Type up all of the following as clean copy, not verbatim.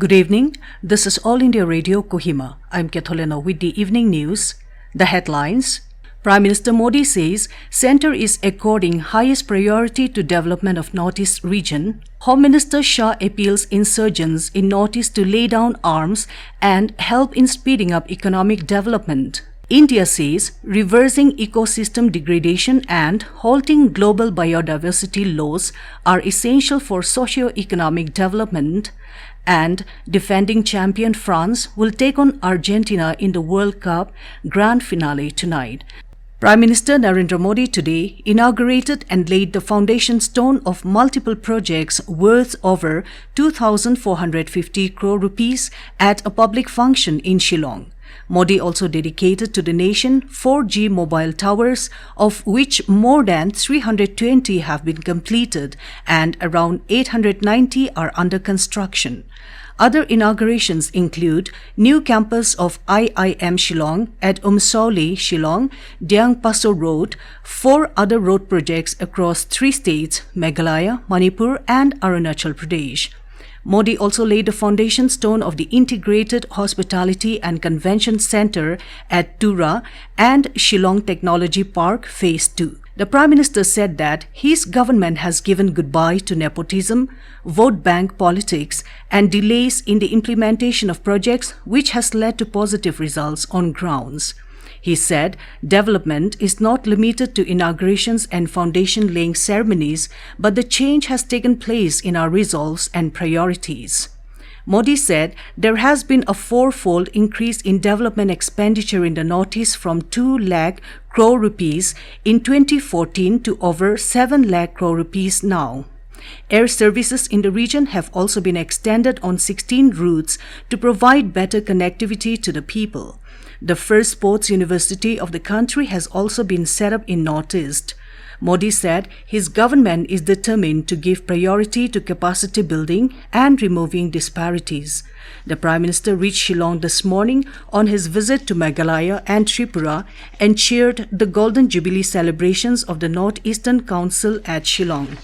Good evening. This is All India Radio Kohima. I'm Katholena with the evening news. The headlines. Prime Minister Modi says Centre is according highest priority to development of Northeast region. Home Minister Shah appeals insurgents in Northeast to lay down arms and help in speeding up economic development. India says reversing ecosystem degradation and halting global biodiversity loss are essential for socio-economic development. And defending champion France will take on Argentina in the World Cup grand finale tonight. Prime Minister Narendra Modi today inaugurated and laid the foundation stone of multiple projects worth over 2,450 crore rupees at a public function in Shillong. Modi also dedicated to the nation 4G mobile towers, of which more than 320 have been completed and around 890 are under construction. Other inaugurations include new campus of IIM Shillong at Umsauli, Shillong, Diang Paso Road, 4 other road projects across 3 states, Meghalaya, Manipur and Arunachal Pradesh. Modi also laid the foundation stone of the Integrated Hospitality and Convention Centre at Tura and Shillong Technology Park Phase 2. The Prime Minister said that his government has given goodbye to nepotism, vote bank politics and delays in the implementation of projects, which has led to positive results on grounds. He said development is not limited to inaugurations and foundation-laying ceremonies, but the change has taken place in our resolves and priorities. Modi said there has been a 4-fold increase in development expenditure in the Northeast from 2 lakh crore rupees in 2014 to over 7 lakh crore rupees now. Air services in the region have also been extended on 16 routes to provide better connectivity to the people. The first sports university of the country has also been set up in Northeast. Modi said his government is determined to give priority to capacity building and removing disparities. The Prime Minister reached Shillong this morning on his visit to Meghalaya and Tripura and chaired the Golden Jubilee celebrations of the North-Eastern Council at Shillong.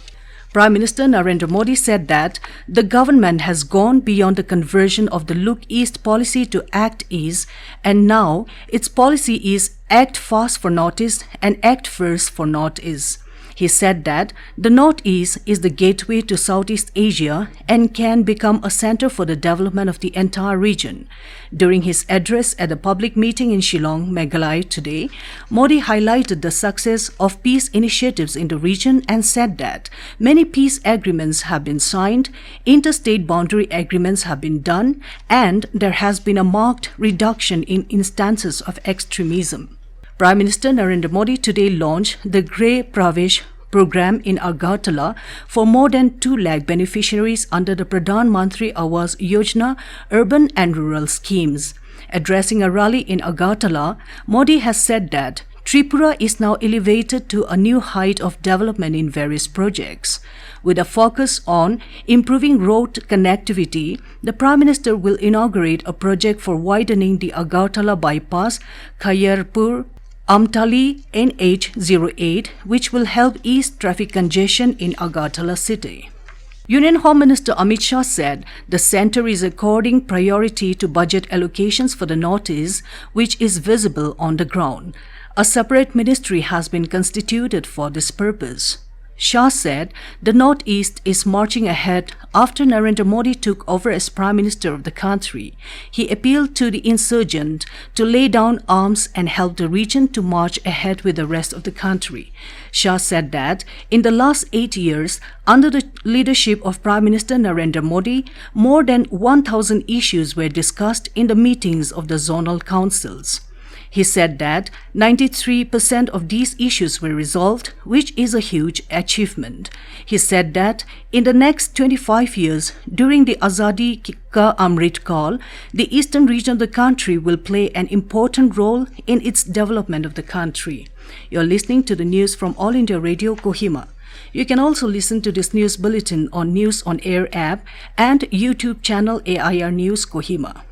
Prime Minister Narendra Modi said that the government has gone beyond the conversion of the Look East policy to Act East, and now its policy is Act Fast for Northeast and Act First for Northeast. He said that the Northeast is the gateway to Southeast Asia and can become a center for the development of the entire region. During his address at a public meeting in Shillong, Meghalaya today, Modi highlighted the success of peace initiatives in the region and said that many peace agreements have been signed, interstate boundary agreements have been done, and there has been a marked reduction in instances of extremism. Prime Minister Narendra Modi today launched the Grey Pravesh program in Agartala for more than 2 lakh beneficiaries under the Pradhan Mantri Awas Yojana urban and rural schemes. Addressing a rally in Agartala, Modi has said that Tripura is now elevated to a new height of development in various projects. With a focus on improving road connectivity, the Prime Minister will inaugurate a project for widening the Agartala bypass, Khayarpur Amtali NH08, which will help ease traffic congestion in Agartala city. Union Home Minister Amit Shah said the centre is according priority to budget allocations for the Northeast, which is visible on the ground. A separate ministry has been constituted for this purpose. Shah said the Northeast is marching ahead after Narendra Modi took over as Prime Minister of the country. He appealed to the insurgent to lay down arms and help the region to march ahead with the rest of the country. Shah said that in the last 8 years, under the leadership of Prime Minister Narendra Modi, more than 1,000 issues were discussed in the meetings of the zonal councils. He said that 93% of these issues were resolved, which is a huge achievement. He said that in the next 25 years, during the Azadi Ka Amrit Kaal, the eastern region of the country will play an important role in its development of the country. You're listening to the news from All India Radio Kohima. You can also listen to this news bulletin on News on Air app and YouTube channel AIR News Kohima.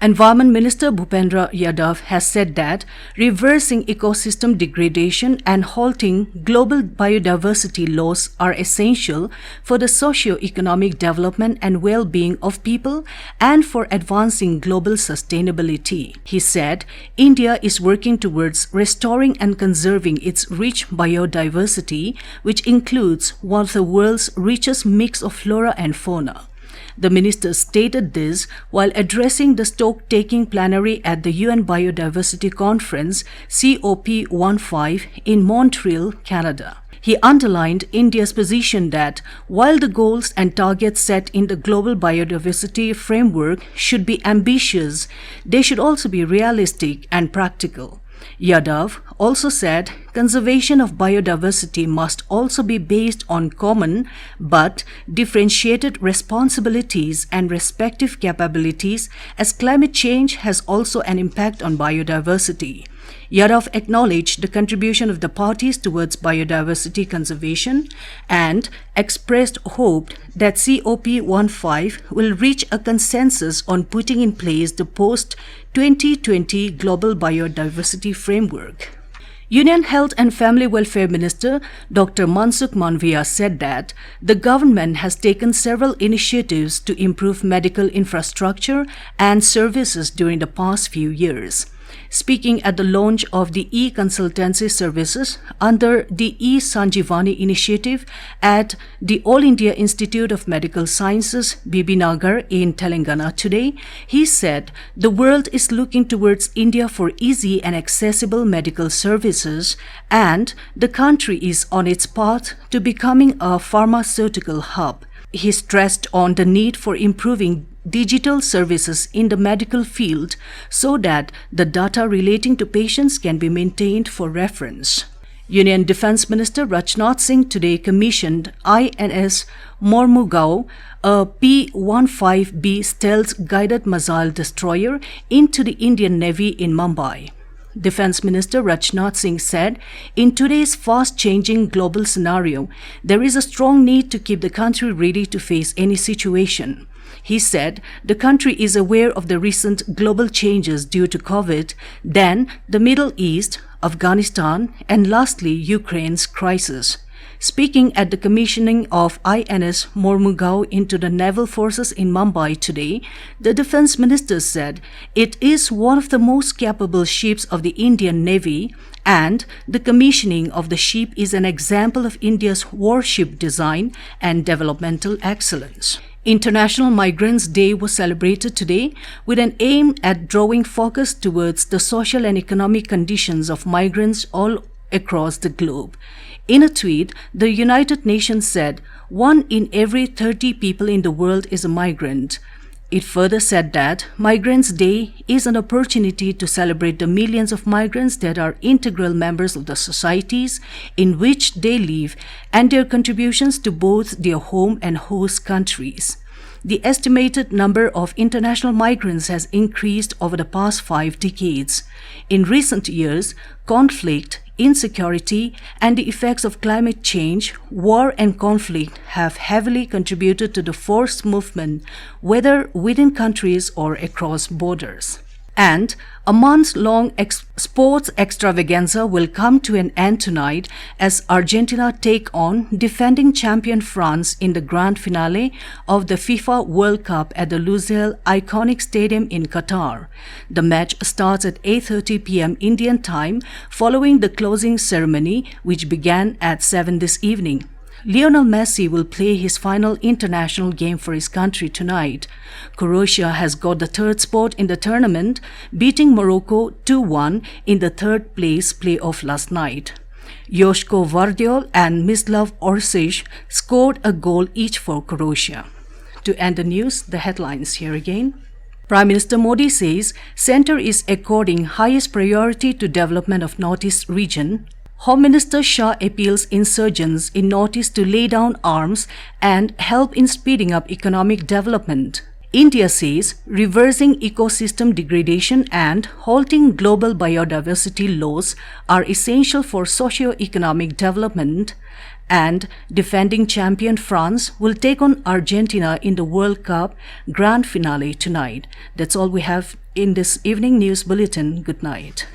Environment Minister Bhupendra Yadav has said that reversing ecosystem degradation and halting global biodiversity loss are essential for the socio-economic development and well-being of people and for advancing global sustainability. He said, India is working towards restoring and conserving its rich biodiversity, which includes one of the world's richest mix of flora and fauna. The minister stated this while addressing the stock-taking plenary at the UN Biodiversity Conference COP15 in Montreal, Canada. He underlined India's position that while the goals and targets set in the global biodiversity framework should be ambitious, they should also be realistic and practical. Yadav also said conservation of biodiversity must also be based on common but differentiated responsibilities and respective capabilities, as climate change has also an impact on biodiversity. Yadav acknowledged the contribution of the parties towards biodiversity conservation and expressed hope that COP15 will reach a consensus on putting in place the post-2020 Global Biodiversity Framework. Union Health and Family Welfare Minister Dr. Mansukh Manvia said that the government has taken several initiatives to improve medical infrastructure and services during the past few years. Speaking at the launch of the e-consultancy services under the e-Sanjivani initiative at the All India Institute of Medical Sciences, Bibinagar in Telangana today, he said the world is looking towards India for easy and accessible medical services, and the country is on its path to becoming a pharmaceutical hub. He stressed on the need for improving digital services in the medical field so that the data relating to patients can be maintained for reference. Union Defence Minister Rajnath Singh today commissioned INS Mormugao, a P-15B stealth guided missile destroyer, into the Indian Navy in Mumbai. Defence Minister Rajnath Singh said, in today's fast-changing global scenario, there is a strong need to keep the country ready to face any situation. He said the country is aware of the recent global changes due to COVID, then the Middle East, Afghanistan, and lastly Ukraine's crisis. Speaking at the commissioning of INS Mormugao into the naval forces in Mumbai today, the defence minister said it is one of the most capable ships of the Indian Navy, and the commissioning of the ship is an example of India's warship design and developmental excellence. International Migrants' Day was celebrated today with an aim at drawing focus towards the social and economic conditions of migrants all across the globe. In a tweet, the United Nations said 1 in every 30 people in the world is a migrant. It further said that Migrants' Day is an opportunity to celebrate the millions of migrants that are integral members of the societies in which they live and their contributions to both their home and host countries. The estimated number of international migrants has increased over the past 5 decades. In recent years, conflict, insecurity, and the effects of climate change, war and conflict have heavily contributed to the forced movement, whether within countries or across borders. And a month-long sports extravaganza will come to an end tonight as Argentina take on defending champion France in the grand finale of the FIFA World Cup at the Lusail iconic stadium in Qatar. The match starts at 8:30 p.m. Indian time following the closing ceremony, which began at 7 this evening. Lionel Messi will play his final international game for his country tonight. Croatia has got the third spot in the tournament, beating Morocco 2-1 in the third place playoff last night. Joško Vardiol and Mislav Orsic scored a goal each for Croatia. To end the news, the headlines here again. Prime Minister Modi says Centre is according highest priority to development of Northeast region. Home Minister Shah appeals insurgents in Northeast to lay down arms and help in speeding up economic development. India says reversing ecosystem degradation and halting global biodiversity loss are essential for socio-economic development. And defending champion France will take on Argentina in the World Cup Grand Finale tonight. That's all we have in this evening news bulletin. Good night.